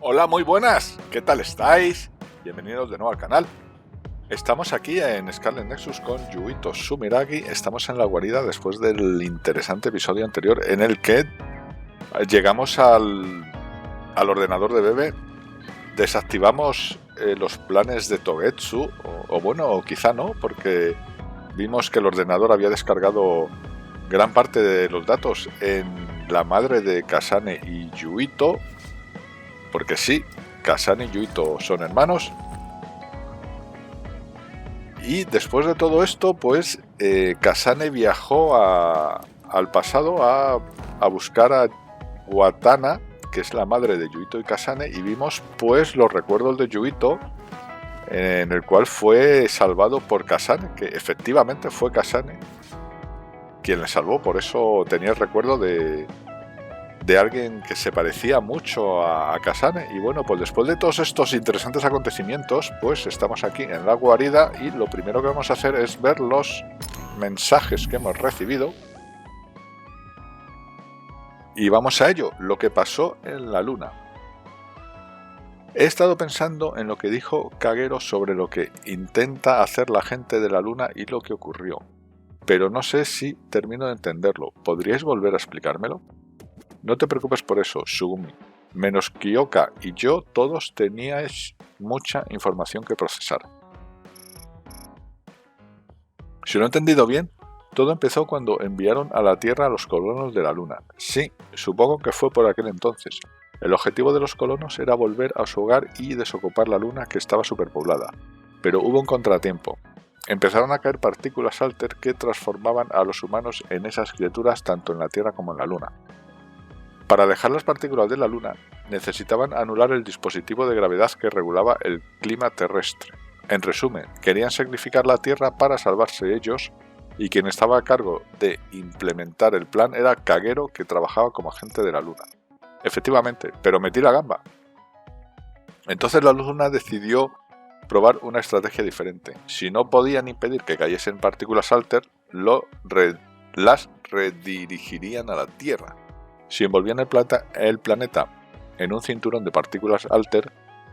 Hola, muy buenas, ¿qué tal estáis? Bienvenidos de nuevo al canal. Estamos aquí en Scarlet Nexus con Yuito Sumeragi. Estamos en la guarida después del interesante episodio anterior en el que llegamos al ordenador de Bebe, desactivamos los planes de Togetsu, o quizá no, porque vimos que el ordenador había descargado gran parte de los datos en la madre de Kasane y Yuito, porque sí, Kasane y Yuito son hermanos. Y después de todo esto, pues Kasane viajó al pasado a buscar a Watana, que es la madre de Yuito y Kasane, y vimos pues los recuerdos de Yuito, en el cual fue salvado por Kasane, que efectivamente fue Kasane quien le salvó. Por eso tenía el recuerdo de alguien que se parecía mucho a Kasane. Y bueno, pues después de todos estos interesantes acontecimientos, pues estamos aquí en la guarida y lo primero que vamos a hacer es ver los mensajes que hemos recibido. Y vamos a ello, lo que pasó en la luna. He estado pensando en lo que dijo Kagero sobre lo que intenta hacer la gente de la luna y lo que ocurrió, pero no sé si termino de entenderlo. ¿Podríais volver a explicármelo? No te preocupes por eso, Sugumi. Menos Kyoka y yo, todos teníais mucha información que procesar. Si lo he entendido bien, todo empezó cuando enviaron a la Tierra a los colonos de la Luna. Sí, supongo que fue por aquel entonces. El objetivo de los colonos era volver a su hogar y desocupar la Luna, que estaba superpoblada. Pero hubo un contratiempo. Empezaron a caer partículas alter que transformaban a los humanos en esas criaturas tanto en la Tierra como en la Luna. Para alejar las partículas de la Luna, necesitaban anular el dispositivo de gravedad que regulaba el clima terrestre. En resumen, querían sacrificar la Tierra para salvarse ellos, y quien estaba a cargo de implementar el plan era Kagero, que trabajaba como agente de la Luna. Efectivamente, pero metí la gamba. Entonces la Luna decidió probar una estrategia diferente. Si no podían impedir que cayesen partículas alter, las redirigirían a la Tierra. Si envolvían el planeta en un cinturón de partículas alter,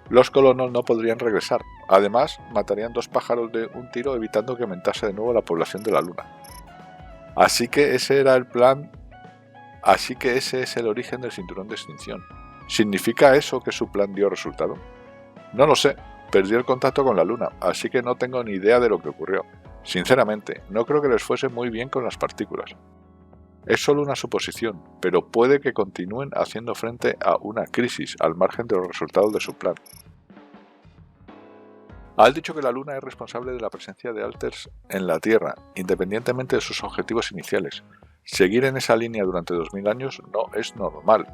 los colonos no podrían regresar. Además, matarían dos pájaros de un tiro, evitando que aumentase de nuevo la población de la Luna. Así que ese era el plan. Así que ese es el origen del cinturón de extinción. ¿Significa eso que su plan dio resultado? No lo sé. Perdí el contacto con la Luna, así que no tengo ni idea de lo que ocurrió. Sinceramente, no creo que les fuese muy bien con las partículas. Es solo una suposición, pero puede que continúen haciendo frente a una crisis al margen de los resultados de su plan. Has dicho que la Luna es responsable de la presencia de alters en la Tierra, independientemente de sus objetivos iniciales. Seguir en esa línea durante 2000 años no es normal.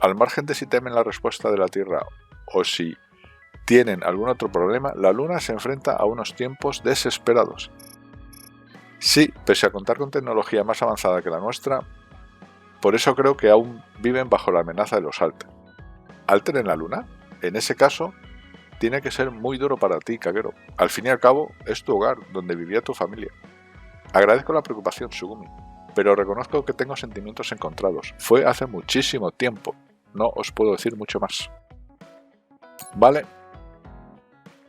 Al margen de si temen la respuesta de la Tierra o si tienen algún otro problema, la Luna se enfrenta a unos tiempos desesperados. Sí, pese a contar con tecnología más avanzada que la nuestra, por eso creo que aún viven bajo la amenaza de los Alter. ¿Alter en la Luna? En ese caso, tiene que ser muy duro para ti, Kagero. Al fin y al cabo, es tu hogar, donde vivía tu familia. Agradezco la preocupación, Sugumi, pero reconozco que tengo sentimientos encontrados. Fue hace muchísimo tiempo. No os puedo decir mucho más. Vale.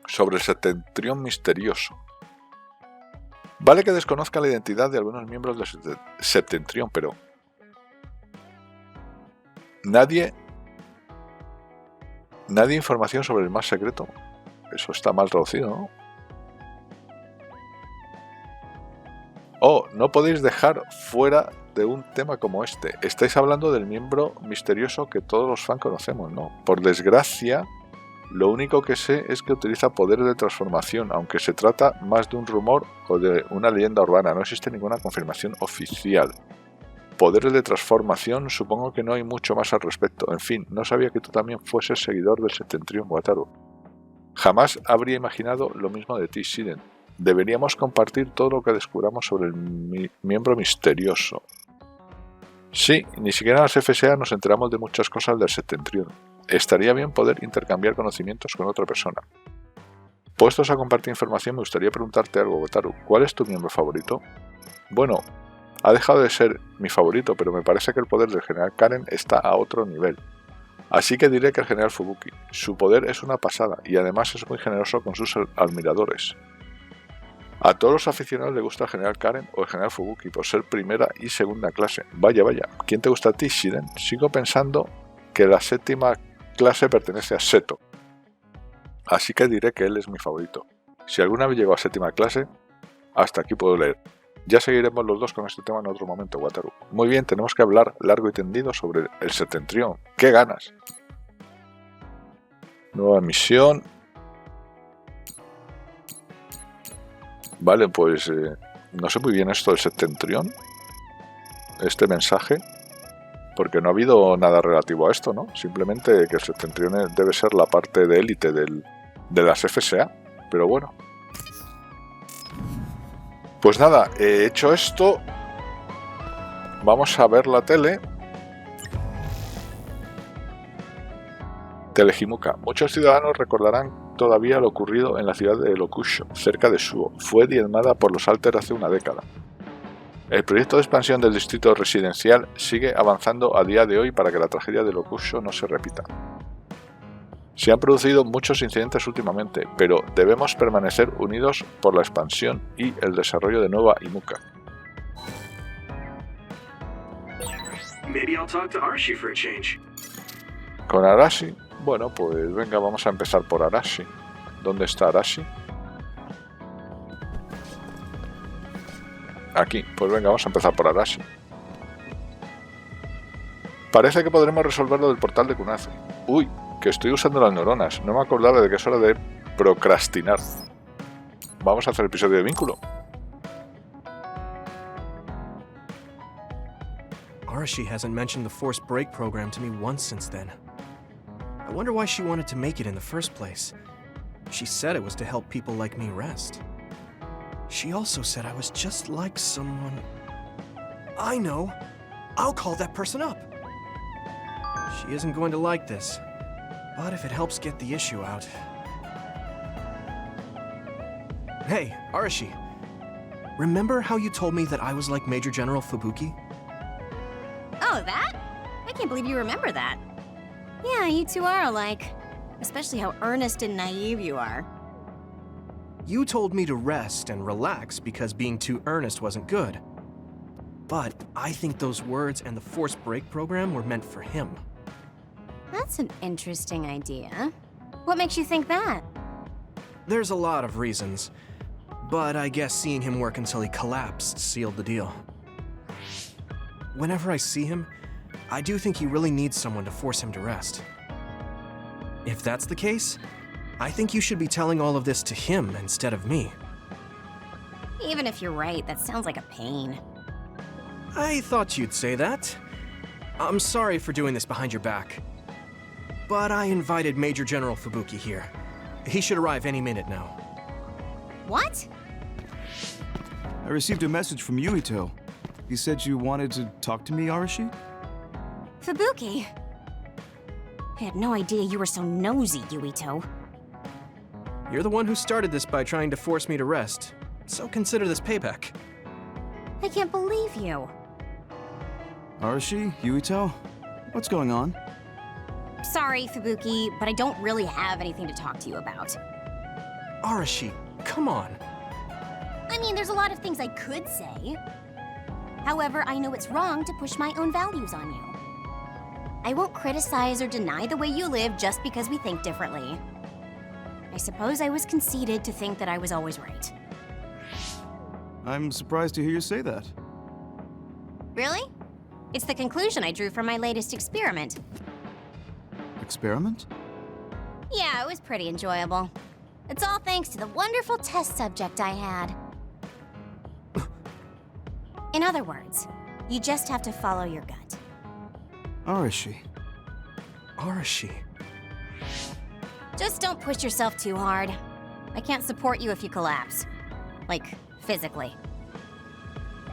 Sobre el septentrión misterioso. Vale que desconozca la identidad de algunos miembros del septentrión, pero nadie información sobre el más secreto. Eso está mal traducido, ¿no? Oh, no podéis dejar fuera de un tema como este. Estáis hablando del miembro misterioso que todos los fans conocemos, ¿no? Por desgracia, lo único que sé es que utiliza poderes de transformación, aunque se trata más de un rumor o de una leyenda urbana. No existe ninguna confirmación oficial. Poderes de transformación, supongo que no hay mucho más al respecto. En fin, no sabía que tú también fueses seguidor del septentrión Wataru. Jamás habría imaginado lo mismo de ti, Siden. Deberíamos compartir todo lo que descubramos sobre el miembro misterioso. Sí, ni siquiera en las FSA nos enteramos de muchas cosas del septentrión. Estaría bien poder intercambiar conocimientos con otra persona. Puestos a compartir información, me gustaría preguntarte algo, Wataru. ¿Cuál es tu miembro favorito? Bueno, ha dejado de ser mi favorito, pero me parece que el poder del general Karen está a otro nivel. Así que diré que el general Fubuki. Su poder es una pasada y además es muy generoso con sus admiradores. A todos los aficionados le gusta el general Karen o el general Fubuki por ser primera y segunda clase. Vaya, vaya. ¿Quién te gusta a ti, Shiren? Sigo pensando que la séptima clase pertenece a Seto. Así que diré que él es mi favorito. Si alguna vez llego a séptima clase, hasta aquí puedo leer. Ya seguiremos los dos con este tema en otro momento, Wataru. Muy bien, tenemos que hablar largo y tendido sobre el septentrión. ¡Qué ganas! Nueva misión. Vale, pues no sé muy bien esto del septentrión. Este mensaje. Porque no ha habido nada relativo a esto, ¿no? Simplemente que el septentrión debe ser la parte de élite de las FSA. Pero bueno. Pues nada, he hecho esto. Vamos a ver la tele. Telejimuka. Muchos ciudadanos recordarán todavía lo ocurrido en la ciudad de Lokusho, cerca de Suo. Fue diezmada por los Alter hace una década. El proyecto de expansión del distrito residencial sigue avanzando a día de hoy para que la tragedia de Lokusho no se repita. Se han producido muchos incidentes últimamente, pero debemos permanecer unidos por la expansión y el desarrollo de Nueva Imuka. Con Arashi, bueno, pues venga, vamos a empezar por Arashi. ¿Dónde está Arashi? Aquí, pues venga, vamos a empezar por Arashi. Parece que podremos resolver lo del portal de Kunazu. Uy, que estoy usando las neuronas. No me acordaba de que es hora de procrastinar. Vamos a hacer el episodio de vínculo. Arashi hasn't mentioned the forced break program to me once since then. I wonder why she wanted to make it in the first place. She said it was to help people like me rest. She also said I was just like someone... I know! I'll call that person up! She isn't going to like this, but if it helps get the issue out... Hey, Arashi. Remember how you told me that I was like Major General Fubuki? Oh, that? I can't believe you remember that. Yeah, you two are alike. Especially how earnest and naive you are. You told me to rest and relax because being too earnest wasn't good. But I think those words and the forced break program were meant for him. That's an interesting idea. What makes you think that? There's a lot of reasons, but I guess seeing him work until he collapsed sealed the deal. Whenever I see him, I do think he really needs someone to force him to rest. If that's the case, I think you should be telling all of this to him instead of me. Even if you're right, that sounds like a pain. I thought you'd say that. I'm sorry for doing this behind your back. But I invited Major General Fubuki here. He should arrive any minute now. What? I received a message from Yuito. He said you wanted to talk to me, Arashi? Fubuki? I had no idea you were so nosy, Yuito. You're the one who started this by trying to force me to rest, so consider this payback. I can't believe you. Arashi, Yuito, what's going on? Sorry, Fubuki, but I don't really have anything to talk to you about. Arashi, come on. I mean, there's a lot of things I could say. However, I know it's wrong to push my own values on you. I won't criticize or deny the way you live just because we think differently. I suppose I was conceited to think that I was always right. I'm surprised to hear you say that. Really? It's the conclusion I drew from my latest experiment. Experiment? Yeah, it was pretty enjoyable. It's all thanks to the wonderful test subject I had. In other words, you just have to follow your gut. Arashi. Arashi. Just don't push yourself too hard. I can't support you if you collapse. Like, physically.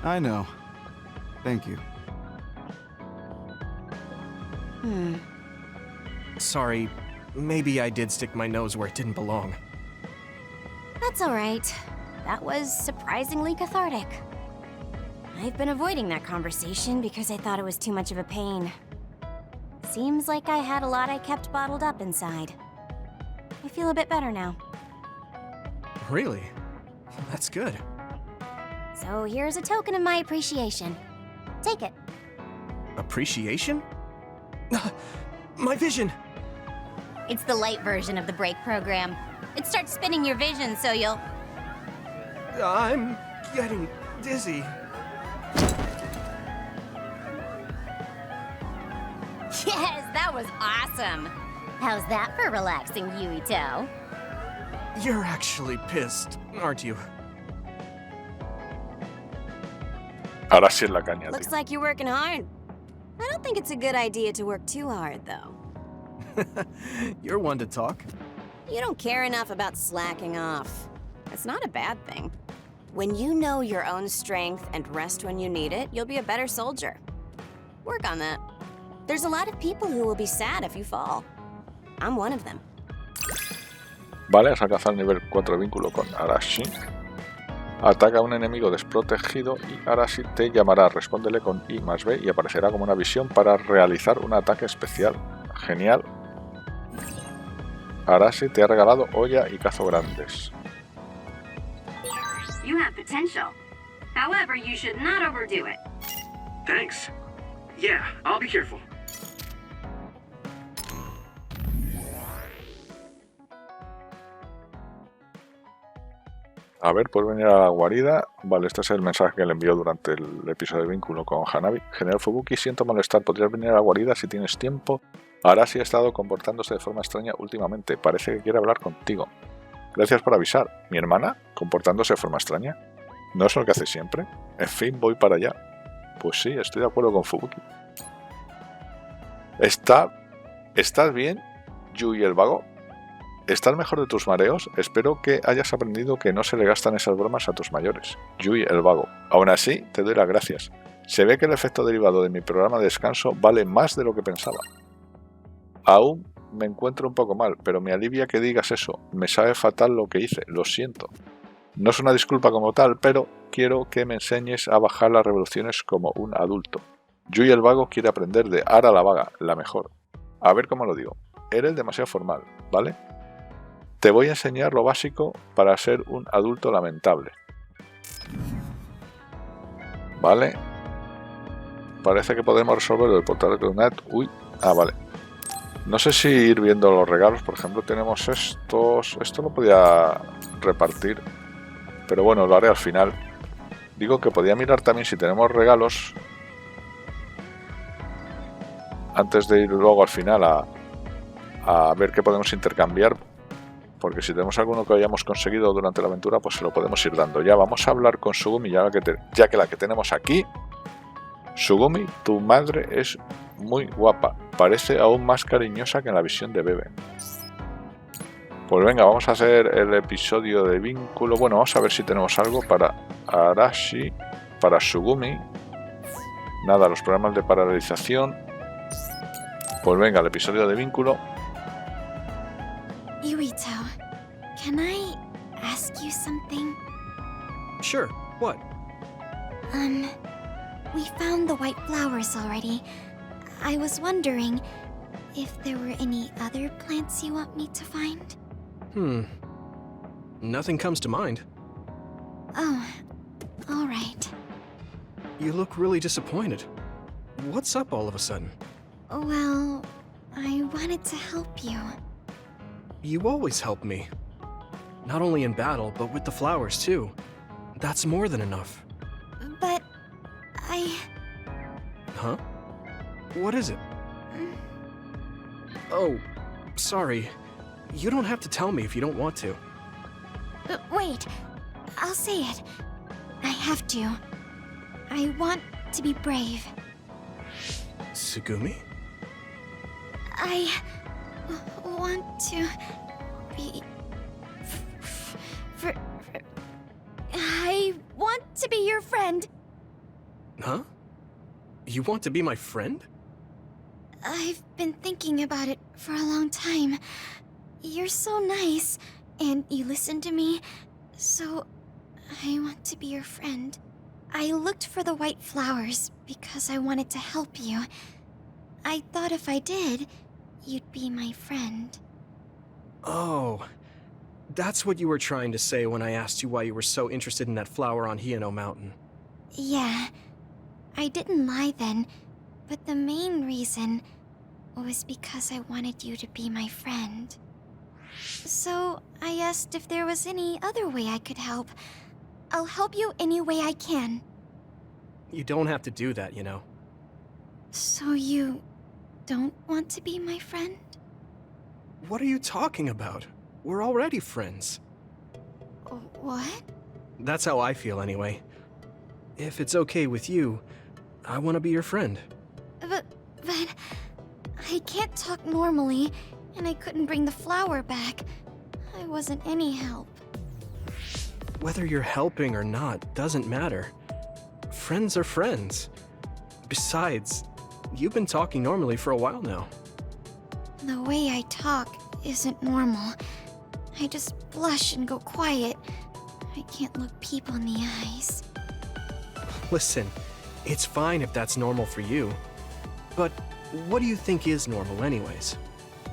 I know. Thank you. Sorry, maybe I did stick my nose where it didn't belong. That's all right. That was surprisingly cathartic. I've been avoiding that conversation because I thought it was too much of a pain. Seems like I had a lot I kept bottled up inside. I feel a bit better now. Really? That's good. So here's a token of my appreciation. Take it. Appreciation? My vision! It's the light version of the break program. It starts spinning your vision, so you'll... I'm getting dizzy. Yes, that was awesome. How's that for relaxing, Yuito? You're actually pissed, aren't you? Ahora sí es la caña, Looks tío. like you're working hard. I don't think it's a good idea to work too hard, though. You're one to talk. You don't care enough about slacking off. It's not a bad thing. When you know your own strength and rest when you need it, you'll be a better soldier. Work on that. There's a lot of people who will be sad if you fall. I'm one of them. Vale, has alcanzado el nivel 4 de vínculo con Arashi. Ataca a un enemigo desprotegido y Arashi te llamará. Respóndele con I más B y aparecerá como una visión para realizar un ataque especial. Genial. Arashi te ha regalado olla y cazo grandes. You have potential. However, you should not overdo it. Thanks. Yeah, I'll be careful. A ver, puedes venir a la guarida. Vale, este es el mensaje que le envió durante el episodio de vínculo con Hanabi. General Fubuki, siento molestar. ¿Podrías venir a la guarida si tienes tiempo? Arashi ha estado comportándose de forma extraña últimamente. Parece que quiere hablar contigo. Gracias por avisar. ¿Mi hermana? ¿Comportándose de forma extraña? ¿No es lo que hace siempre? En fin, voy para allá. Pues sí, estoy de acuerdo con Fubuki. ¿Estás bien, Yui el vago? ¿Estás mejor de tus mareos? Espero que hayas aprendido que no se le gastan esas bromas a tus mayores. Yui el vago. Aún así, te doy las gracias. Se ve que el efecto derivado de mi programa de descanso vale más de lo que pensaba. Aún me encuentro un poco mal, pero me alivia que digas eso. Me sabe fatal lo que hice, lo siento. No es una disculpa como tal, pero quiero que me enseñes a bajar las revoluciones como un adulto. Yui el vago quiere aprender de Ara la vaga, la mejor. A ver cómo lo digo. Eres demasiado formal, ¿vale? Te voy a enseñar lo básico para ser un adulto lamentable. Vale. Parece que podemos resolver el portal de Net. Uy. Ah, vale. No sé si ir viendo los regalos. Por ejemplo, tenemos estos. Esto lo podía repartir. Pero bueno, lo haré al final. Digo que podía mirar también si tenemos regalos. Antes de ir luego al final a ver qué podemos intercambiar. Porque si tenemos alguno que hayamos conseguido durante la aventura, pues se lo podemos ir dando. Ya vamos a hablar con Sugumi, ya que la que tenemos aquí. Sugumi, tu madre es muy guapa. Parece aún más cariñosa que en la visión de Bebe. Pues venga, vamos a hacer el episodio de vínculo. Bueno, vamos a ver si tenemos algo para Arashi, para Sugumi. Nada, los programas de paralización. Pues venga, el episodio de vínculo. Yuito, can I ask you something? Sure, what? We found the white flowers already. I was wondering if there were any other plants you want me to find? Nothing comes to mind. Oh, all right. You look really disappointed. What's up all of a sudden? Well, I wanted to help you. You always help me. Not only in battle, but with the flowers too. That's more than enough. But Huh? What is it? Oh, sorry. You don't have to tell me if you don't want to. Wait, I'll say it. I have to. I want to be brave. Sugumi? I want to be... I want to be your friend. Huh? You want to be my friend? I've been thinking about it for a long time. You're so nice, and you listen to me, so I want to be your friend. I looked for the white flowers because I wanted to help you. I thought if I did, you'd be my friend. Oh, that's what you were trying to say when I asked you why you were so interested in that flower on Hino Mountain. Yeah, I didn't lie then, but the main reason was because I wanted you to be my friend. So I asked if there was any other way I could help. I'll help you any way I can. You don't have to do that, you know. So you don't want to be my friend? What are you talking about? We're already friends. What? That's how I feel anyway. If it's okay with you, I want to be your friend. But I can't talk normally, and I couldn't bring the flower back. I wasn't any help. Whether you're helping or not doesn't matter. Friends are friends. Besides, you've been talking normally for a while now. The way I talk isn't normal. I just blush and go quiet. I can't look people in the eyes. Listen, it's fine if that's normal for you. But what do you think is normal anyways?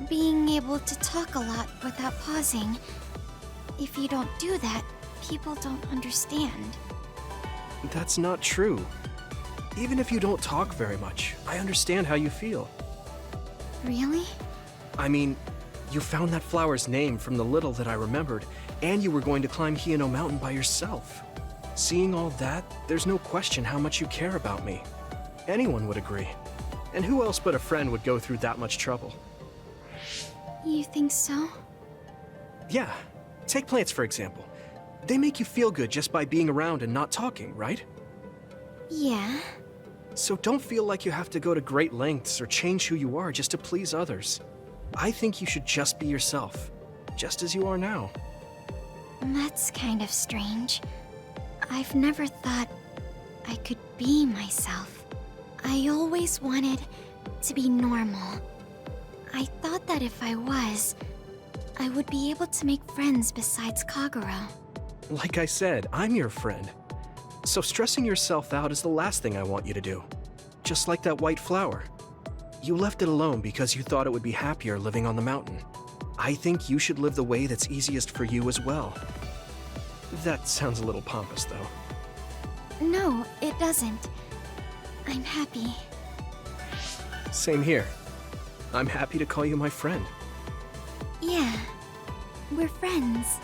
Being able to talk a lot without pausing. If you don't do that, people don't understand. That's not true. Even if you don't talk very much, I understand how you feel. Really? I mean, you found that flower's name from the little that I remembered, and you were going to climb Hino Mountain by yourself. Seeing all that, there's no question how much you care about me. Anyone would agree. And who else but a friend would go through that much trouble? You think so? Yeah. Take plants, for example. They make you feel good just by being around and not talking, right? Yeah. So don't feel like you have to go to great lengths or change who you are just to please others. I think you should just be yourself, just as you are now. That's kind of strange. I've never thought I could be myself. I always wanted to be normal. I thought that if I was, I would be able to make friends besides Kagura. Like I said, I'm your friend. So stressing yourself out is the last thing I want you to do. Just like that white flower. You left it alone because you thought it would be happier living on the mountain. I think you should live the way that's easiest for you as well. That sounds a little pompous, though. No, it doesn't. I'm happy. Same here. I'm happy to call you my friend. Yeah, we're friends.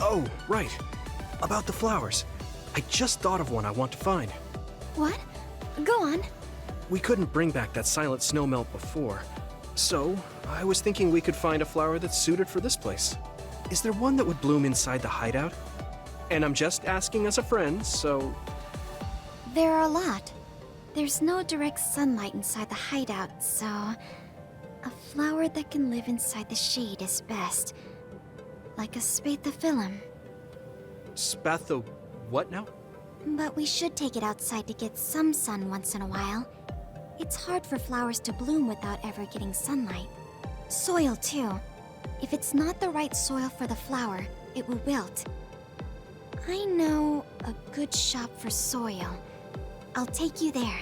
Oh, right. About the flowers. I just thought of one I want to find. What? Go on. We couldn't bring back that silent snowmelt before, so I was thinking we could find a flower that's suited for this place. Is there one that would bloom inside the hideout? And I'm just asking as a friend, so... There are a lot. There's no direct sunlight inside the hideout, so... A flower that can live inside the shade is best. Like a spathiphyllum. Spatho... what now? But we should take it outside to get some sun once in a while. It's hard for flowers to bloom without ever getting sunlight. Soil, too. If it's not the right soil for the flower, it will wilt. I know a good shop for soil. I'll take you there.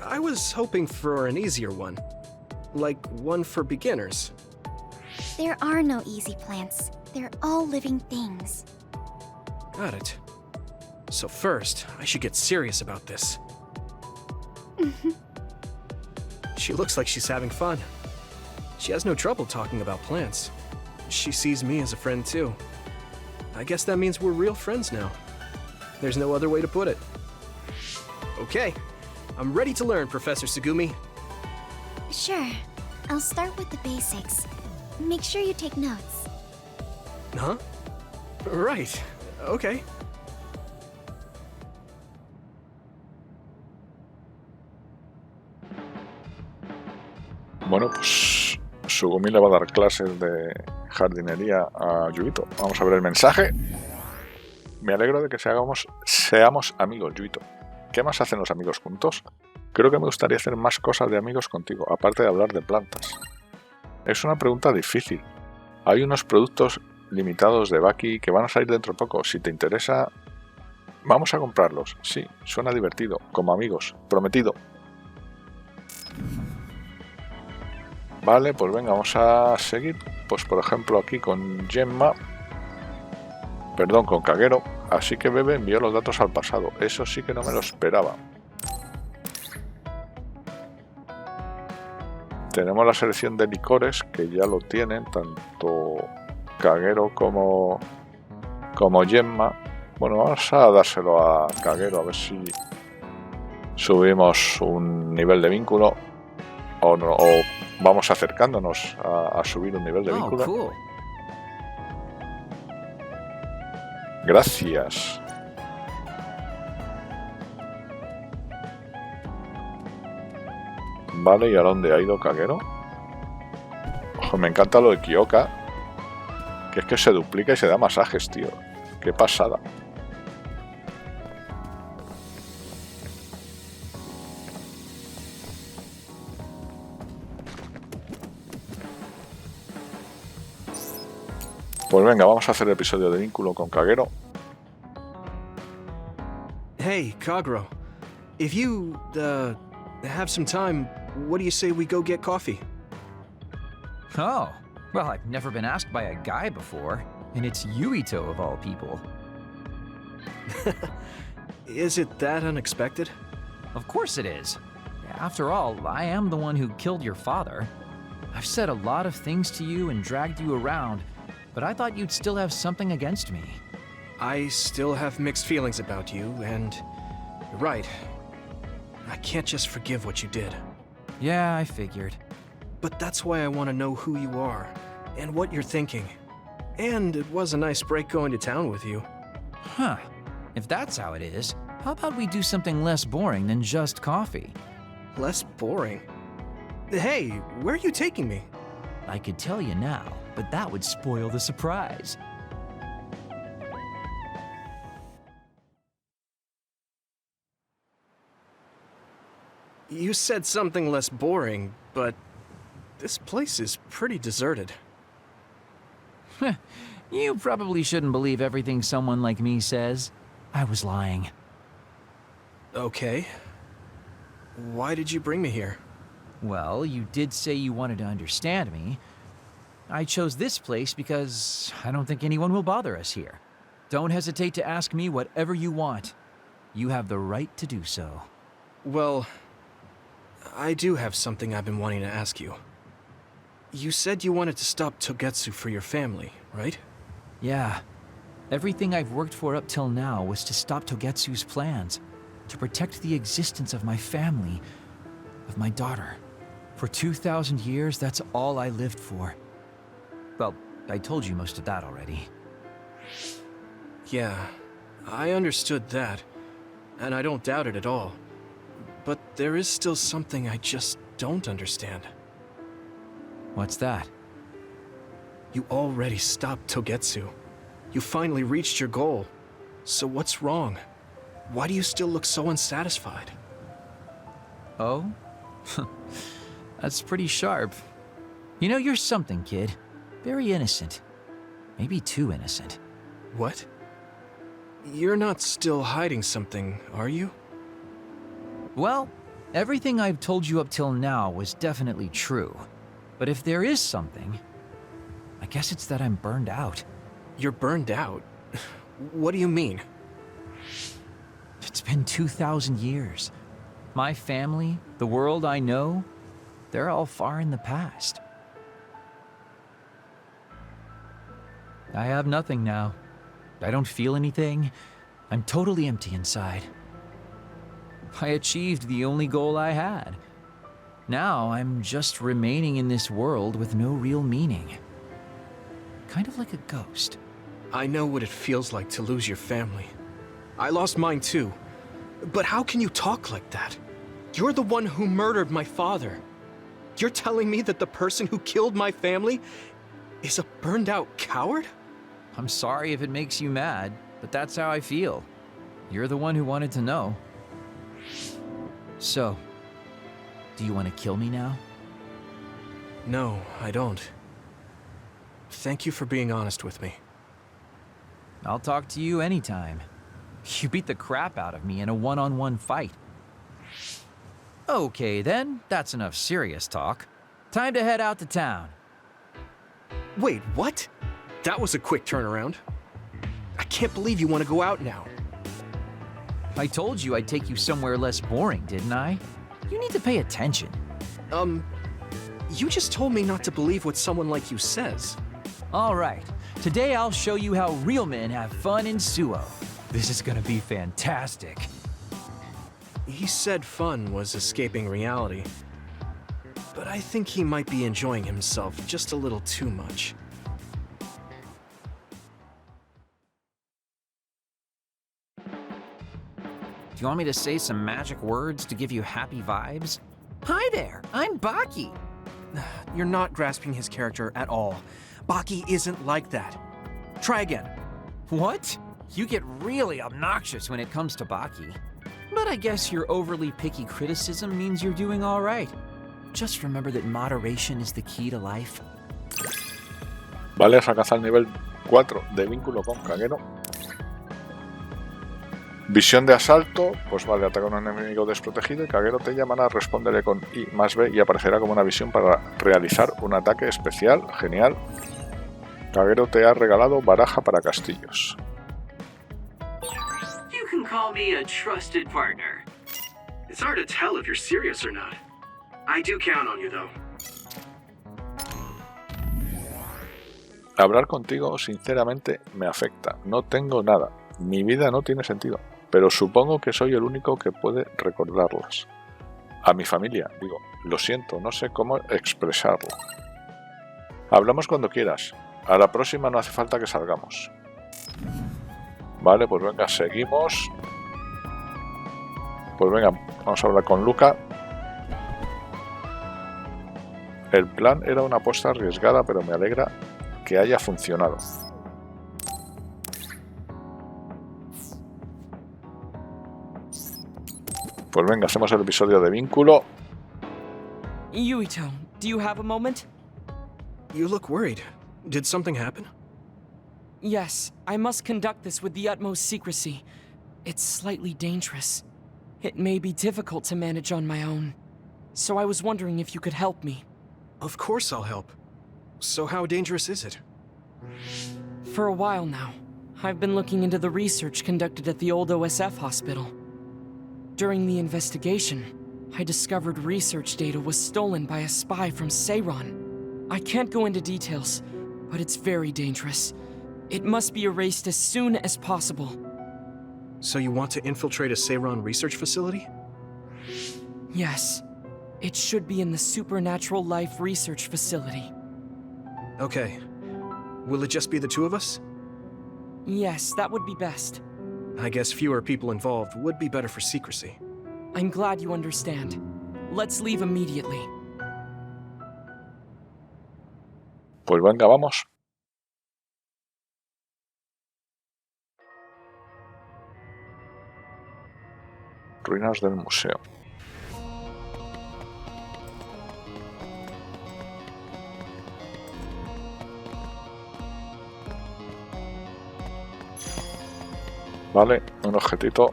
I was hoping for an easier one. Like one for beginners. There are no easy plants. They're all living things. Got it. So first, I should get serious about this. She looks like she's having fun. She has no trouble talking about plants. She sees me as a friend too. I guess that means we're real friends now. There's no other way to put it. Okay, I'm ready to learn, Professor Sugumi. Sure. I'll start with the basics. Make sure you take notes. Huh? Right. Okay. Bueno, pues Sugumi le va a dar clases de jardinería a Yuito. Vamos a ver el mensaje. Me alegro de que seamos amigos, Yuito. ¿Qué más hacen los amigos juntos? Creo que me gustaría hacer más cosas de amigos contigo, aparte de hablar de plantas. Es una pregunta difícil. Hay unos productos limitados de Baki que van a salir dentro de poco. Si te interesa, vamos a comprarlos. Sí, suena divertido. Como amigos. Prometido. Vale, pues venga, vamos a seguir. Pues por ejemplo aquí con Gemma. Perdón, con Kagero. Así que Bebe envió los datos al pasado. Eso sí que no me lo esperaba. Tenemos la selección de licores, que ya lo tienen, tanto Kagero como Gemma. Bueno, vamos a dárselo a Kagero, a ver si subimos un nivel de vínculo o, no, o vamos acercándonos a subir un nivel de vínculo. Cool. Gracias. Vale, ¿y a dónde ha ido Kagero? Ojo, me encanta lo de Kyoka, que es que se duplica y se da masajes, tío. Qué pasada. Pues venga, vamos a hacer el episodio de vínculo con Kagero. Hey, Kagero. If you, have some time, what do you say we go get coffee? Oh, well, I've never been asked by a guy before, and it's Yuito of all people. Is it that unexpected? Of course it is. After all, I am the one who killed your father. I've said a lot of things to you and dragged you around, but I thought you'd still have something against me. I still have mixed feelings about you, and you're right. I can't just forgive what you did. Yeah, I figured. But that's why I want to know who you are, and what you're thinking. And it was a nice break going to town with you. Huh. If that's how it is, how about we do something less boring than just coffee? Less boring? Hey, where are you taking me? I could tell you now, but that would spoil the surprise. You said something less boring, but this place is pretty deserted. You probably shouldn't believe everything someone like me says. I was lying. Okay. Why did you bring me here? Well, you did say you wanted to understand me. I chose this place because I don't think anyone will bother us here. Don't hesitate to ask me whatever you want. You have the right to do so. Well, I do have something I've been wanting to ask you. You said you wanted to stop Togetsu for your family, right? Yeah. Everything I've worked for up till now was to stop Togetsu's plans, to protect the existence of my family, of my daughter. For 2,000 years, that's all I lived for. Well, I told you most of that already. Yeah, I understood that, and I don't doubt it at all. But there is still something I just don't understand. What's that? You already stopped Togetsu. You finally reached your goal. So what's wrong? Why do you still look so unsatisfied? Oh? That's pretty sharp. You know, you're something, kid. Very innocent. Maybe too innocent. What? You're not still hiding something, are you? Well, everything I've told you up till now was definitely true. But if there is something, I guess it's that I'm burned out. You're burned out? What do you mean? It's been 2,000 years. My family, the world I know, they're all far in the past. I have nothing now. I don't feel anything. I'm totally empty inside. I achieved the only goal I had. Now I'm just remaining in this world with no real meaning. Kind of like a ghost. I know what it feels like to lose your family. I lost mine too. But how can you talk like that? You're the one who murdered my father. You're telling me that the person who killed my family is a burned out coward? I'm sorry if it makes you mad, but that's how I feel. You're the one who wanted to know. So, do you want to kill me now? No, I don't. Thank you for being honest with me. I'll talk to you anytime. You beat the crap out of me in a one-on-one fight. Okay then, that's enough serious talk. Time to head out to town. Wait, what? That was a quick turnaround. I can't believe you want to go out now. I told you I'd take you somewhere less boring, didn't I? You need to pay attention. You just told me not to believe what someone like you says. All right. Today I'll show you how real men have fun in Suo. This is gonna be fantastic. He said fun was escaping reality. But I think he might be enjoying himself just a little too much. Do you want me to say some magic words to give you happy vibes? Hi there, I'm Baki. You're not grasping his character at all. Baki isn't like that. Try again. What? You get really obnoxious when it comes to Baki. But I guess your overly picky criticism means you're doing all right. Just remember that moderation is the key to life. Vale, has alcanzado el nivel 4 de vínculo con Kagero. Visión de asalto, pues vale, ataca a un enemigo desprotegido y Kagero te llamará a responderle con I+B y aparecerá como una visión para realizar un ataque especial. Genial. Kagero te ha regalado baraja para castillos. You can call me a trusted partner. It's hard to tell if you're serious or not. I do count on you, though. Hablar contigo, sinceramente, me afecta. No tengo nada. Mi vida no tiene sentido. Pero supongo que soy el único que puede recordarlas. A mi familia, digo, lo siento, no sé cómo expresarlo. Hablamos cuando quieras. A la próxima no hace falta que salgamos. Vale, pues venga, seguimos. Pues venga, vamos a hablar con Luca. El plan era una apuesta arriesgada, pero me alegra que haya funcionado. Pues venga, hacemos el episodio de vínculo. Yuito, do you have a moment? You look worried. Did something happen? Yes, I must conduct this with the utmost secrecy. It's slightly dangerous. It may be difficult to manage on my own. So I was wondering if you could help me. Of course I'll help. So how dangerous is it? For a while now, I've been looking into the research conducted at the old OSF hospital. During the investigation, I discovered research data was stolen by a spy from Seiron. I can't go into details, but it's very dangerous. It must be erased as soon as possible. So you want to infiltrate a Seiron research facility? Yes. It should be in the Supernatural Life Research Facility. Okay. Will it just be the two of us? Yes, that would be best. I guess fewer people involved would be better for secrecy. I'm glad you understand. Let's leave immediately. Pues venga, vamos. Ruinas del museo. Vale, un objetito.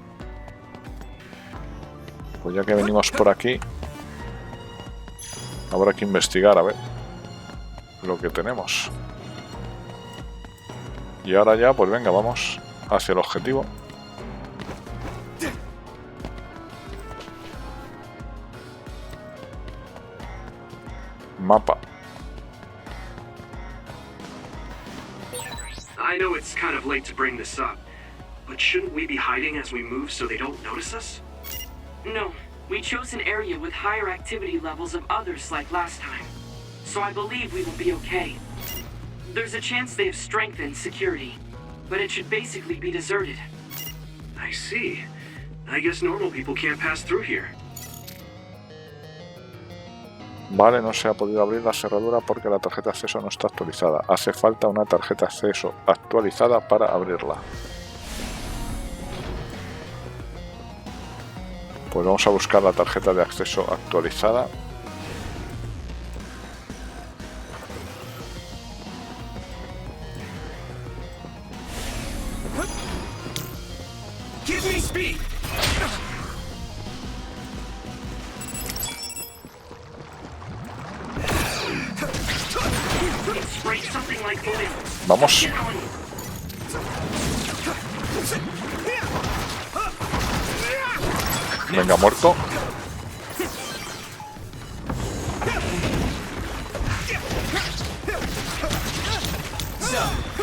Pues ya que venimos por aquí, habrá que investigar a ver lo que tenemos. Y ahora ya, pues venga, vamos hacia el objetivo. Mapa. I know it's kind of late to bring this up, but shouldn't we be hiding as we move so they don't notice us? No, we chose an area with higher activity levels of others like last time. So I believe we will be okay. There's a chance they have strengthened security, but it should basically be deserted. I see. I guess normal people can't pass through here. Vale, no se ha podido abrir la cerradura porque la tarjeta de acceso no está actualizada. Hace falta una tarjeta de acceso actualizada para abrirla. Pues vamos a buscar la tarjeta de acceso actualizada. Give me speed! Spray something like oil. Vamos. Get on. Venga, muerto.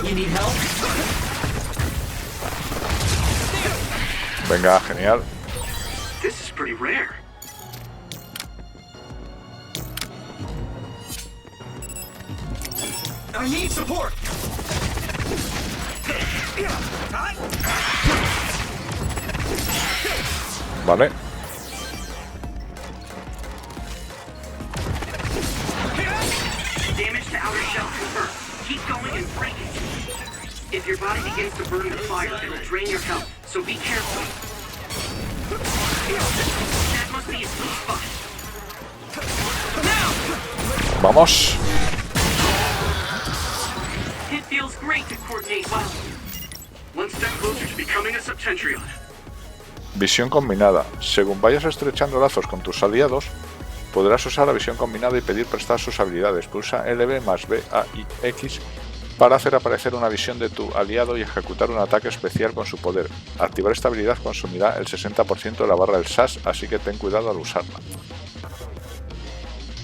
You need help? Venga, genial. This is pretty rare. I need support. Vale. Damage to outer shell confirmed. Keep going and break it. If your body begins to burn with fire, it'll drain your health, so be careful. That must be a sweet spot. Vamos. It feels great to coordinate well. One step closer to becoming a Septentrion. Visión combinada. Según vayas estrechando lazos con tus aliados, podrás usar la visión combinada y pedir prestar sus habilidades. Pulsa LB más B, A y X para hacer aparecer una visión de tu aliado y ejecutar un ataque especial con su poder. Activar esta habilidad consumirá el 60% de la barra del SAS, así que ten cuidado al usarla.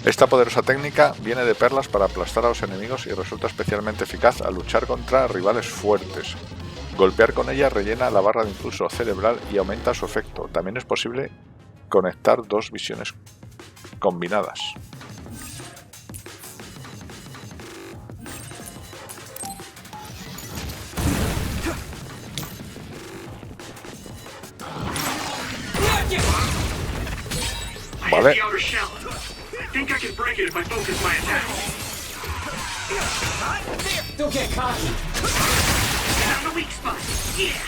Esta poderosa técnica viene de perlas para aplastar a los enemigos y resulta especialmente eficaz al luchar contra rivales fuertes. Golpear con ella rellena la barra de impulso cerebral y aumenta su efecto. También es posible conectar dos visiones combinadas. I have the outer shell. I think I can break it if I focus my attack. Don't get cocky. Found the weak spot. Yeah.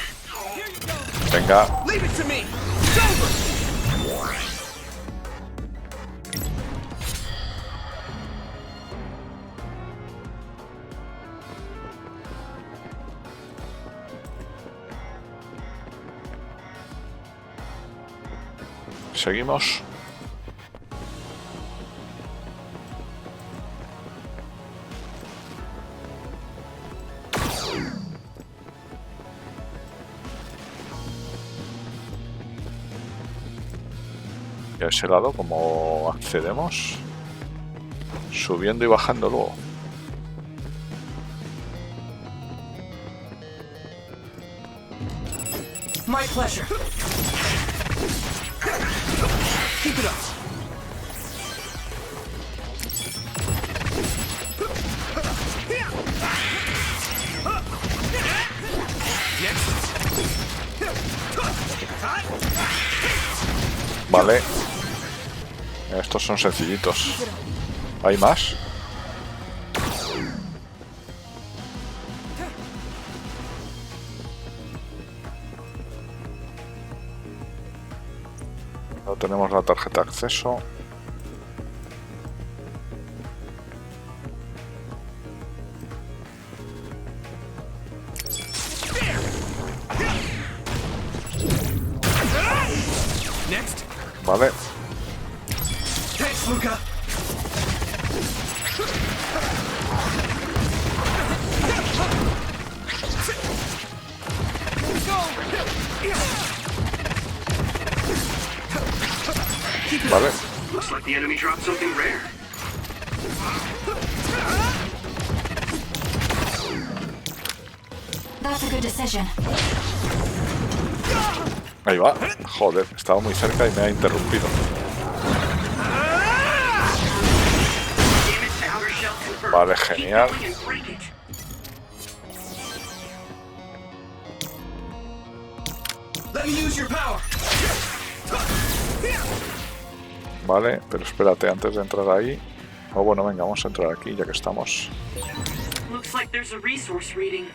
Venga. Leave it to me. It's over. Seguimos. Y a ese lado, ¿cómo accedemos? Subiendo y bajando luego. My pleasure. Keep it up. Vale. Estos son sencillitos. ¿Hay más? No tenemos la tarjeta de acceso. Vale. Thanks, Luca. Vale. Looks like the enemy dropped something rare. That's a good decision. Ahí va. Joder, estaba muy cerca y me ha interrumpido. Vale, genial. Vale, pero espérate, antes de entrar ahí... Oh, bueno, venga, vamos a entrar aquí ya que estamos. Looks like there's a resource reading.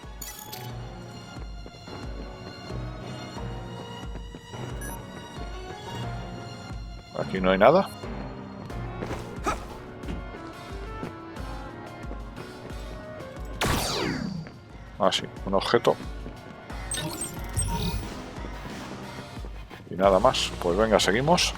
Aquí no hay nada. Ah, sí, un objeto. Y nada más. Pues venga, seguimos.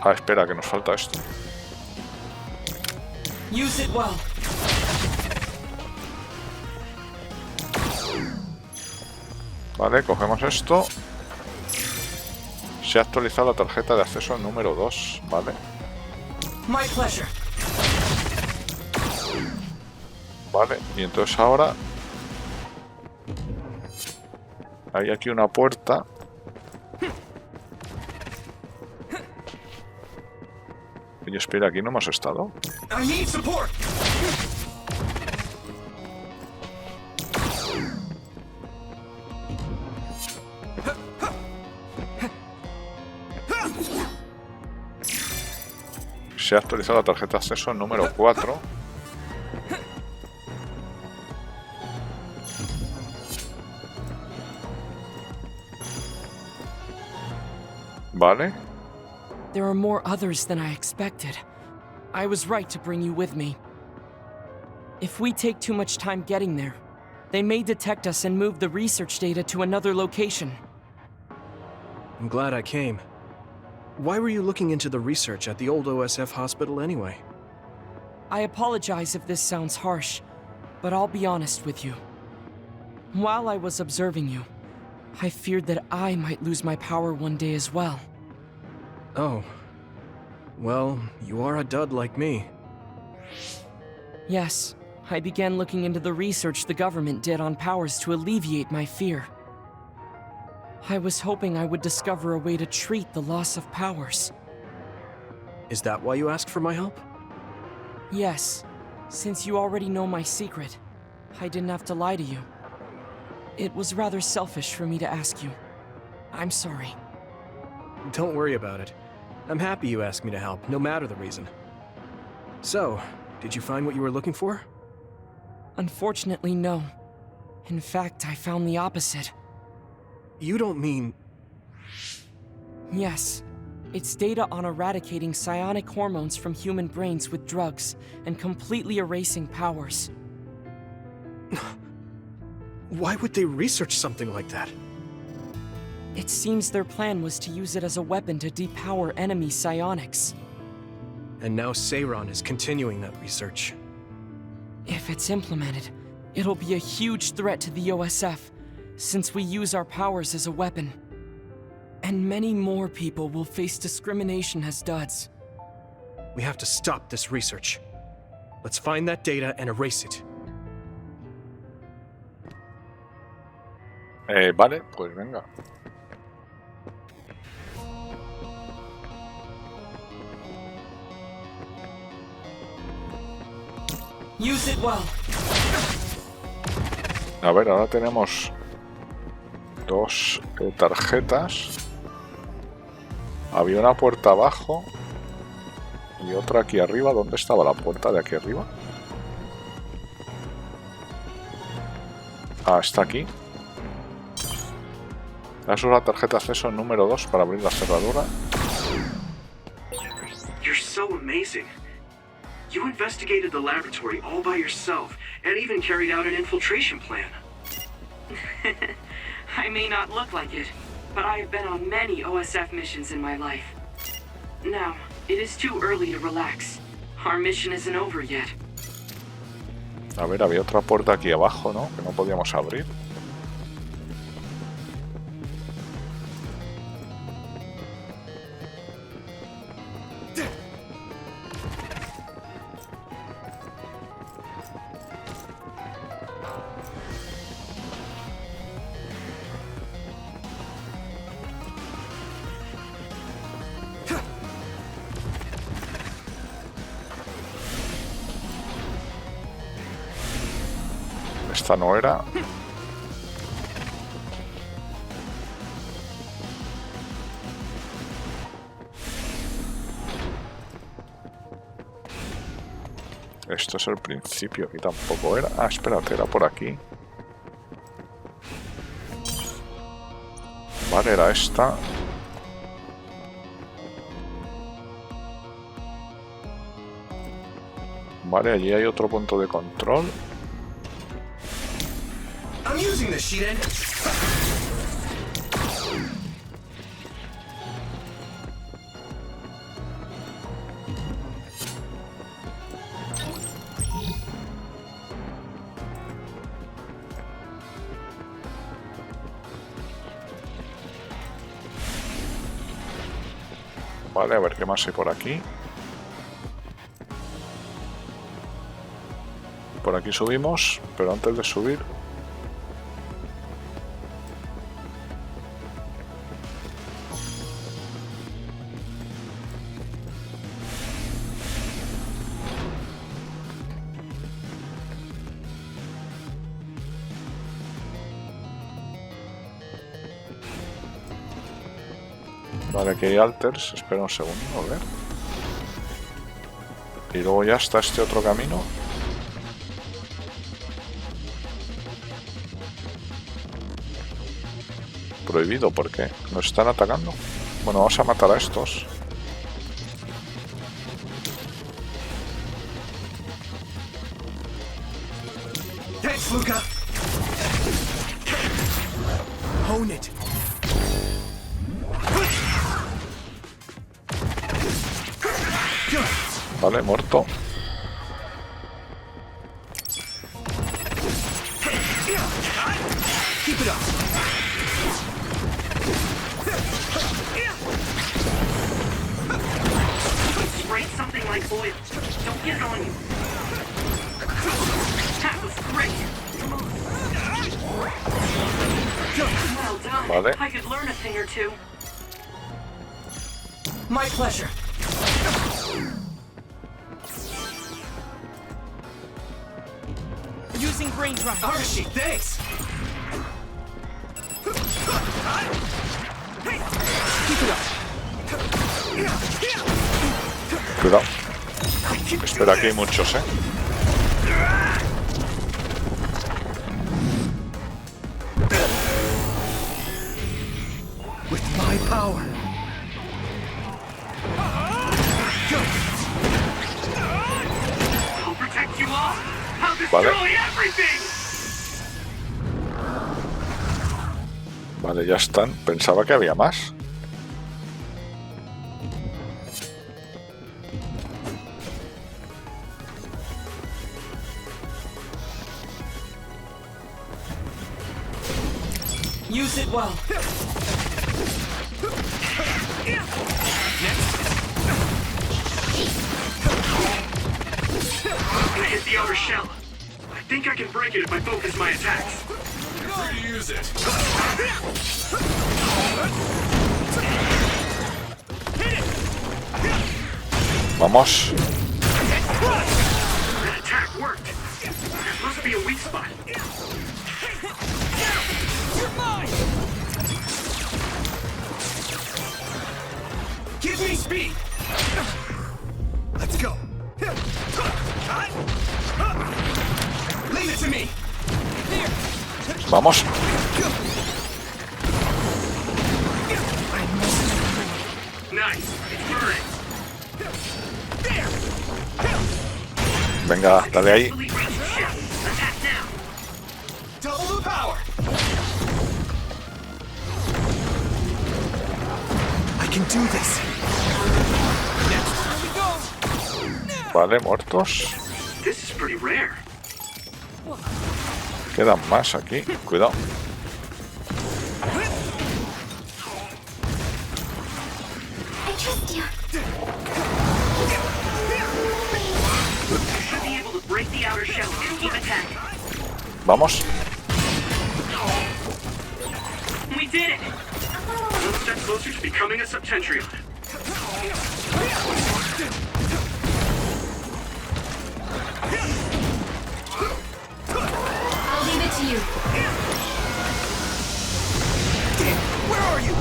Ah, espera, que nos falta esto. Use it well. Vale, cogemos esto. Se ha actualizado la tarjeta de acceso número 2, ¿vale? My pleasure. Vale, y entonces ahora hay aquí una puerta. Y espera, aquí no hemos estado. I need support. Se ha actualizado la tarjeta de acceso número 4. Vale. There are more others than I expected. I was right to bring you with me. If we take too much time getting there, they may detect us and move the research data to another location. I'm glad I came. Why were you looking into the research at the old OSF hospital anyway? I apologize if this sounds harsh, but I'll be honest with you. While I was observing you, I feared that I might lose my power one day as well. Oh. Well, you are a dud like me. Yes, I began looking into the research the government did on powers to alleviate my fear. I was hoping I would discover a way to treat the loss of powers. Is that why you asked for my help? Yes, since you already know my secret, I didn't have to lie to you. It was rather selfish for me to ask you. I'm sorry. Don't worry about it. I'm happy you asked me to help, no matter the reason. So, did you find what you were looking for? Unfortunately, no. In fact, I found the opposite. You don't mean... Yes. It's data on eradicating psionic hormones from human brains with drugs and completely erasing powers. Why would they research something like that? It seems their plan was to use it as a weapon to depower enemy psionics. And now Seiron is continuing that research. If it's implemented, it'll be a huge threat to the OSF, since we use our powers as a weapon. And many more people will face discrimination as duds. We have to stop this research. Let's find that data and erase it. Vale, pues venga. Use it well. A ver, ahora tenemos dos tarjetas. Había una puerta abajo y otra aquí arriba. ¿Dónde estaba la puerta de aquí arriba? Ah, está aquí. Eso es la tarjeta de acceso número 2 para abrir la cerradura. You're so amazing. You investigated the laboratory all by yourself and even carried out an infiltration plan. I may not look like it, but I have been on many OSF missions in my life. Now, it is too early to relax. Our mission isn't over yet. A ver, había otra puerta aquí abajo, ¿no? Que no podíamos abrir. Esta no era. Esto es el principio, aquí tampoco era. Ah, espérate, era por aquí. Vale, era esta. Vale, allí hay otro punto de control. I'm using this, Shiden. Vale, a ver qué más hay por aquí. Por aquí subimos, pero antes de subir... Vale, aquí hay alters, espera un segundo, a ver. Y luego ya está este otro camino. Prohibido, ¿por qué? ¿Nos están atacando? Bueno, vamos a matar a estos. Thanks, Luca. Own it. Vale, muerto. Keep it up. Spray something like oil. Don't get it on you. That was great. Well done. Vale. I could learn a thing or two. My pleasure. Using brain drive. Archie, thanks. Keep it up. Cuidado. Espera, aquí hay muchos, ¿eh? With my power. I'll protect you all. I'll Vale. destroy everything. Vale, ya están. Pensaba que había más. Use it well. I hit the outer shell. I think I can break it if I focus my attacks. You're free to use it. Vamos. That attack worked. There must be a weak spot. You're mine. Give me speed. Let's go. Leave it to me. Vamos. Nice. It's burning. Venga, dale ahí. Fully reach the ship. Attack now. Double the power. I can do this. Next. Here we go. Vale, muertos. This is pretty rare. Quedan más aquí. Cuidado. I trust you. Should be able to break the outer shell and keep attacking. Vamos. We did it. One step closer to becoming a Septentrion. I'll leave it to you. Where are you?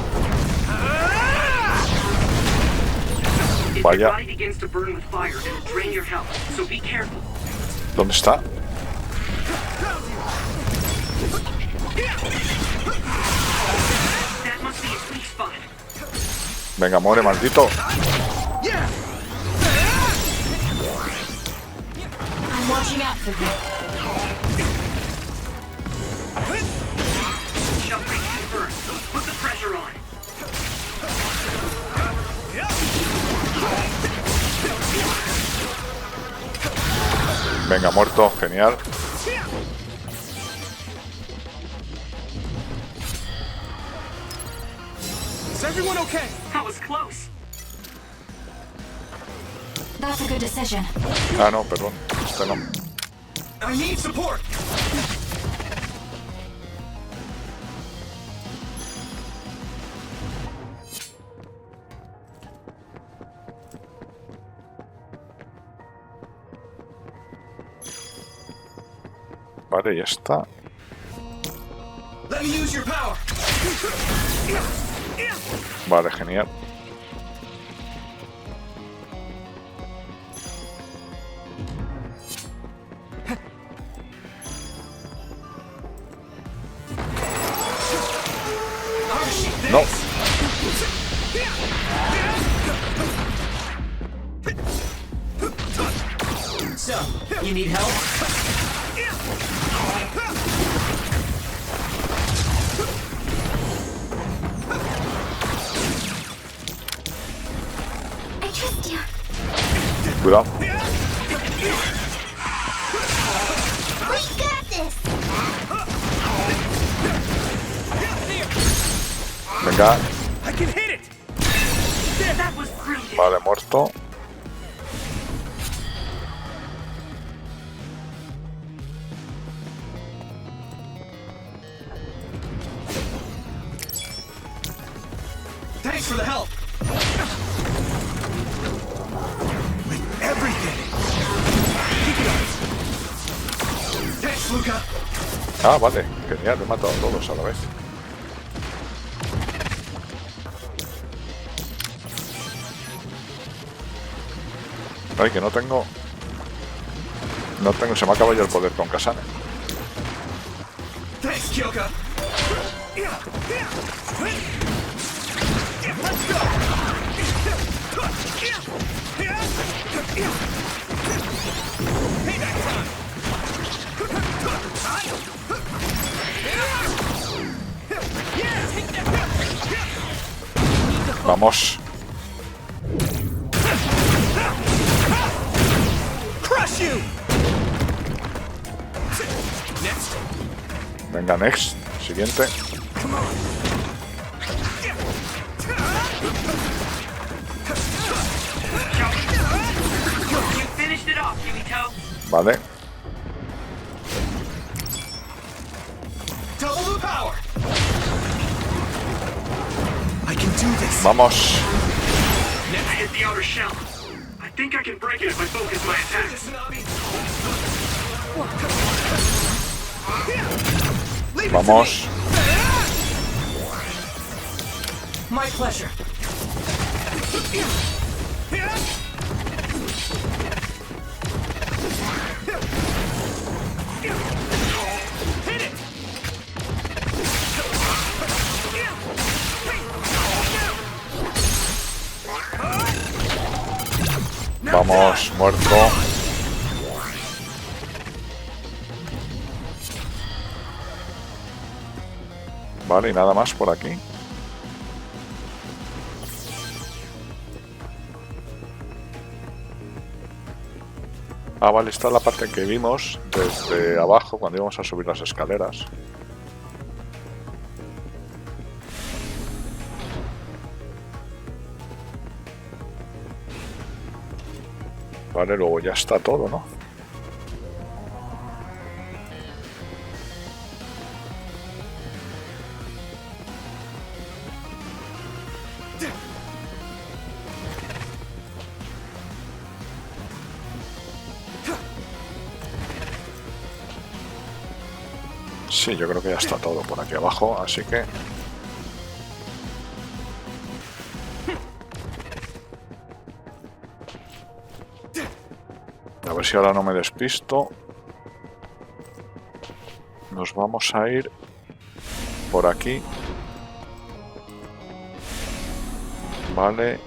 If Vaya. your body begins to burn with fire, it'll drain your health, so be careful. ¿Dónde está? That must be its weak spot. Venga, muere, maldito. I'm watching out for you. Shall break you first. Put the pressure on. Venga, muerto. Genial. Is everyone okay? That was close. That's a good decision. Ah, no, perdón. Este no. I need support. Vale, ya está. Let me use your power. Vale, genial. No. So, you need help? I trust you. Cuidado. We got this. Venga. I can hit it. That was brilliant. Vale, muerto. Thanks for the help. With everything. Keep it up. Thanks, Luca. Ah, vale. Genial, he matado a todos a la vez. Ay, que no tengo... No tengo... Se me ha acabado ya el poder con Kasane. Thanks, Kyoka. Let's go. Payback time. Vamos. Crush you. Next. Venga, next. Siguiente. Come on. You finished it off, Yuito. Vale. Double the power. I can do this. Vamos. I hit the outer shell. I think I can break it if I focus my attacks. Vamos. My pleasure. Hit it. Vamos, muerto. Vale, y nada más por aquí. Ah, vale, esta es la parte que vimos desde abajo cuando íbamos a subir las escaleras. Vale, luego ya está todo, ¿no? Sí, yo creo que ya está todo por aquí abajo, así que... A ver si ahora no me despisto. Nos vamos a ir por aquí. Vale.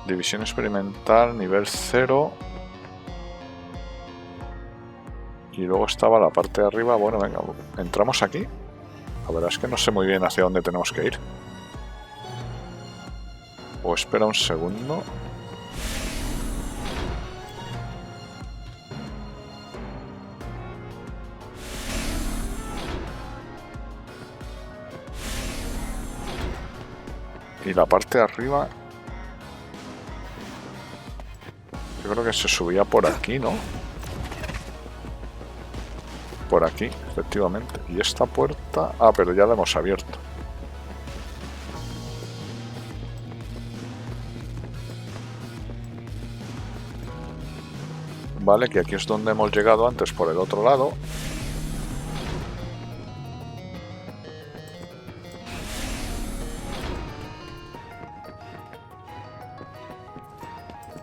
División experimental, nivel 0. Y luego estaba la parte de arriba. Bueno, venga, entramos aquí. La verdad es que no sé muy bien hacia dónde tenemos que ir. O espera un segundo. Y la parte de arriba... creo que se subía por aquí, ¿no? Por aquí, efectivamente. Y esta puerta... Ah, pero ya la hemos abierto. Vale, que aquí es donde hemos llegado antes por el otro lado.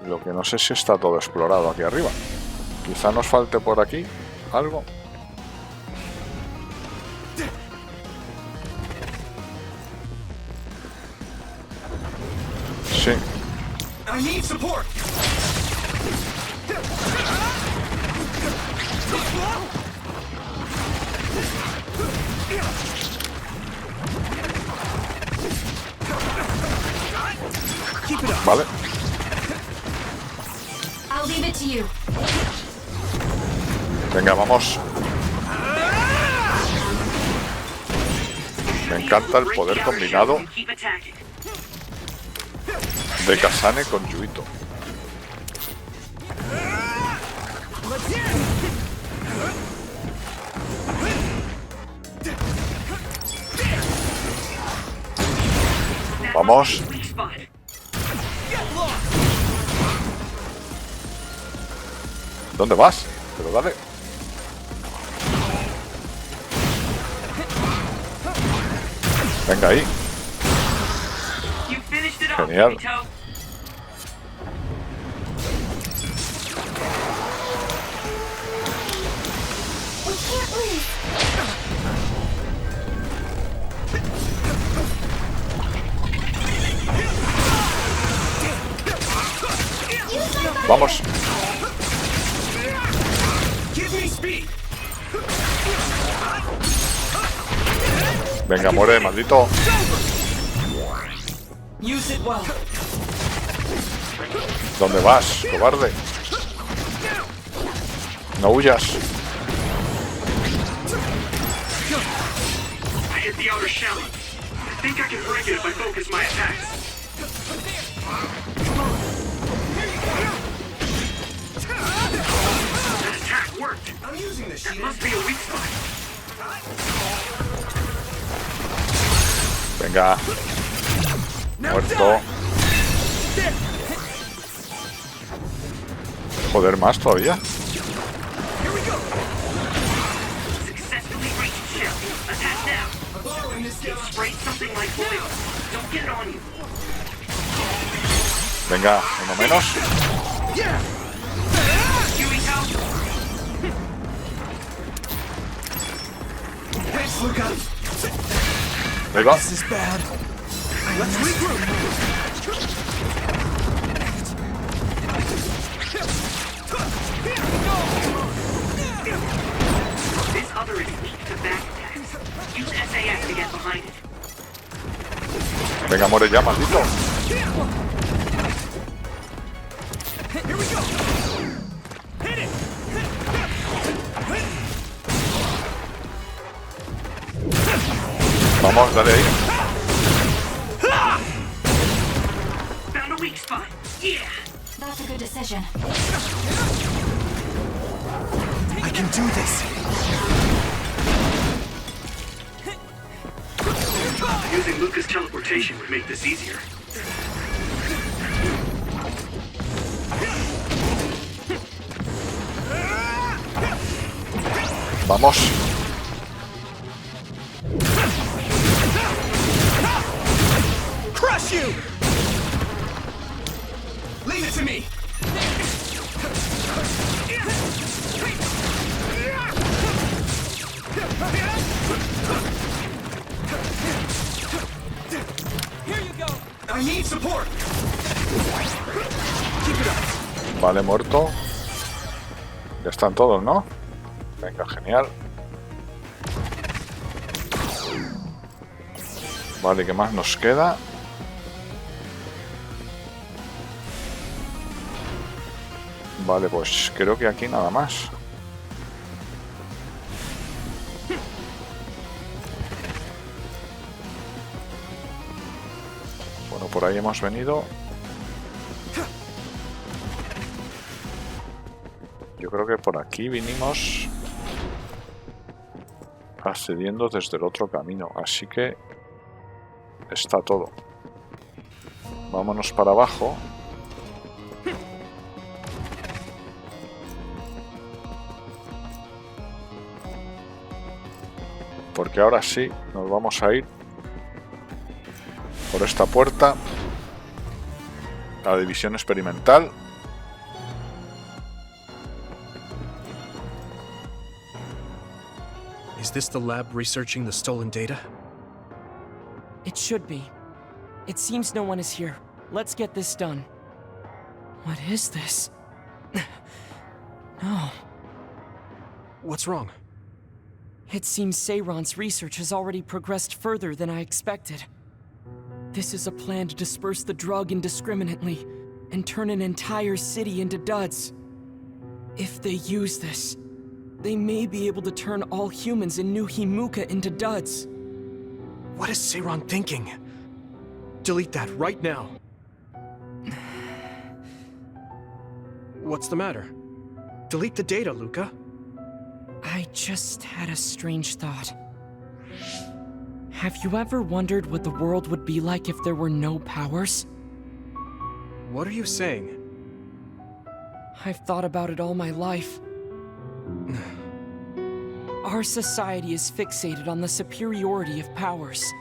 Lo que no sé si está todo explorado aquí arriba. Quizá nos falte por aquí algo. Sí. Vale. Venga, vamos. Me encanta el poder combinado de Kasane con Yuito. Vamos. ¿Dónde vas? Pero dale. Venga ahí. Genial. Vamos. Venga, muere, maldito. ¿Dónde vas, cobarde? No huyas. Venga. Muerto. Joder, más todavía. Venga, uno menos. Ahí va. Venga, muere ya, maldito. Vamos, dale ahí. That's a good decision. I can do this. Using Luca's teleportation would make this easier. Vamos. Crush you. Leave it to me. Here you go. I need support. Keep it up. Vale, muerto. Ya están todos, ¿no? Venga, genial. Vale, ¿qué más nos queda? Vale, pues creo que aquí nada más. Bueno, por ahí hemos venido. creo que por aquí vinimos accediendo desde el otro camino, así que está todo. Vámonos para abajo. Porque ahora sí nos vamos a ir por esta puerta a la división experimental. Is this the lab researching the stolen data? It should be. It seems no one is here. Let's get this done. What is this? No. What's wrong? It seems Seiron's research has already progressed further than I expected. This is a plan to disperse the drug indiscriminately and turn an entire city into duds. If they use this, they may be able to turn all humans in New Himuka into duds. What is Seiron thinking? Delete that right now. What's the matter? Delete the data, Luca. I just had a strange thought. Have you ever wondered what the world would be like if there were no powers? What are you saying? I've thought about it all my life. Our society is fixated on the superiority of powers.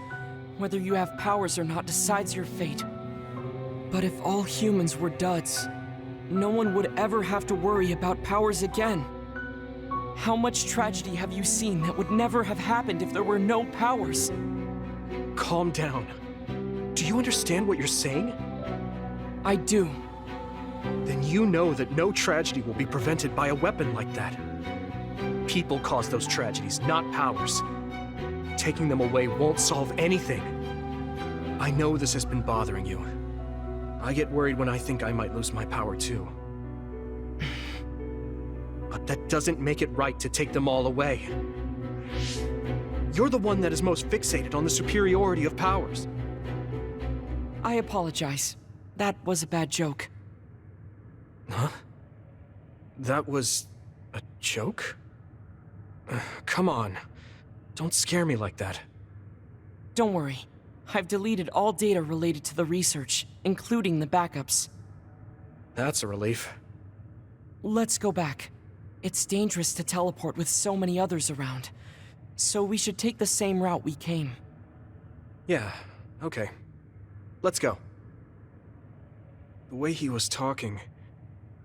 Whether you have powers or not decides your fate. But if all humans were duds, no one would ever have to worry about powers again. How much tragedy have you seen that would never have happened if there were no powers? Calm down. Do you understand what you're saying? I do. Then you know that no tragedy will be prevented by a weapon like that. People cause those tragedies, not powers. Taking them away won't solve anything. I know this has been bothering you. I get worried when I think I might lose my power too. But that doesn't make it right to take them all away. You're the one that is most fixated on the superiority of powers. I apologize. That was a bad joke. Huh? That was a joke? Come on. Don't scare me like that. Don't worry. I've deleted all data related to the research, including the backups. That's a relief. Let's go back. It's dangerous to teleport with so many others around. So we should take the same route we came. Yeah, okay. Let's go. The way he was talking,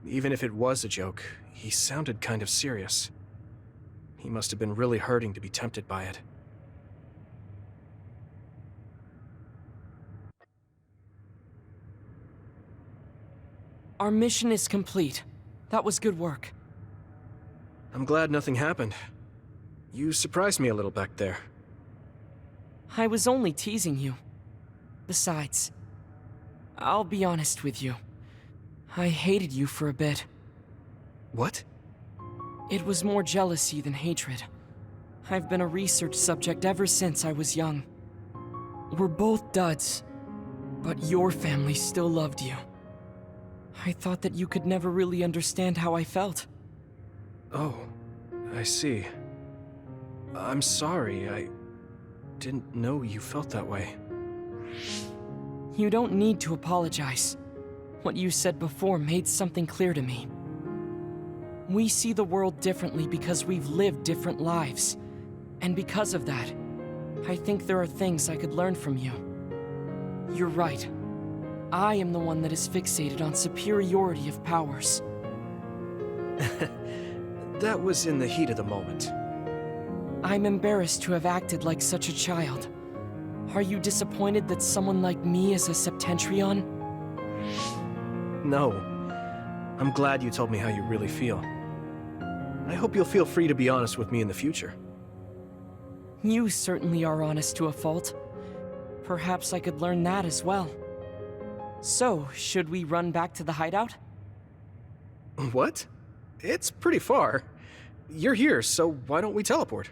even if it was a joke, he sounded kind of serious. He must have been really hurting to be tempted by it. Our mission is complete. That was good work. I'm glad nothing happened. You surprised me a little back there. I was only teasing you. Besides, I'll be honest with you. I hated you for a bit. What? It was more jealousy than hatred. I've been a research subject ever since I was young. We're both duds, but your family still loved you. I thought that you could never really understand how I felt. Oh, I see. I'm sorry, I didn't know you felt that way. You don't need to apologize. What you said before made something clear to me. We see the world differently because we've lived different lives. And because of that, I think there are things I could learn from you. You're right. I am the one that is fixated on superiority of powers. That was in the heat of the moment. I'm embarrassed to have acted like such a child. Are you disappointed that someone like me is a Septentrion? No. I'm glad you told me how you really feel. I hope you'll feel free to be honest with me in the future. You certainly are honest to a fault. Perhaps I could learn that as well. So, should we run back to the hideout? What? It's pretty far. You're here, so why don't we teleport?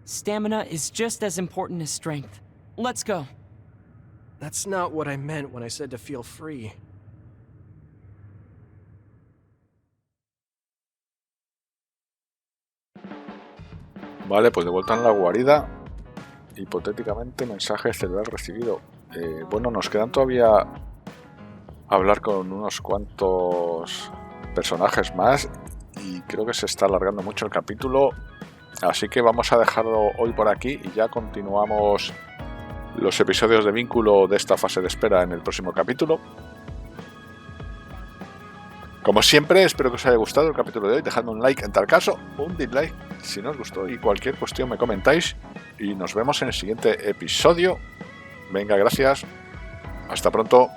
Stamina is just as important as strength. Let's go. That's not what I meant when I said to feel free. Vale, pues de vuelta en la guarida. Hipotéticamente, mensaje celular recibido. Bueno, nos quedan todavía hablar con unos cuantos personajes más y creo que se está alargando mucho el capítulo, así que vamos a dejarlo hoy por aquí y ya continuamos los episodios de vínculo de esta fase de espera en el próximo capítulo. Como siempre, espero que os haya gustado el capítulo de hoy. Dejadme un like en tal caso, un dislike si no os gustó y cualquier cuestión me comentáis y nos vemos en el siguiente episodio. Venga, gracias. Hasta pronto.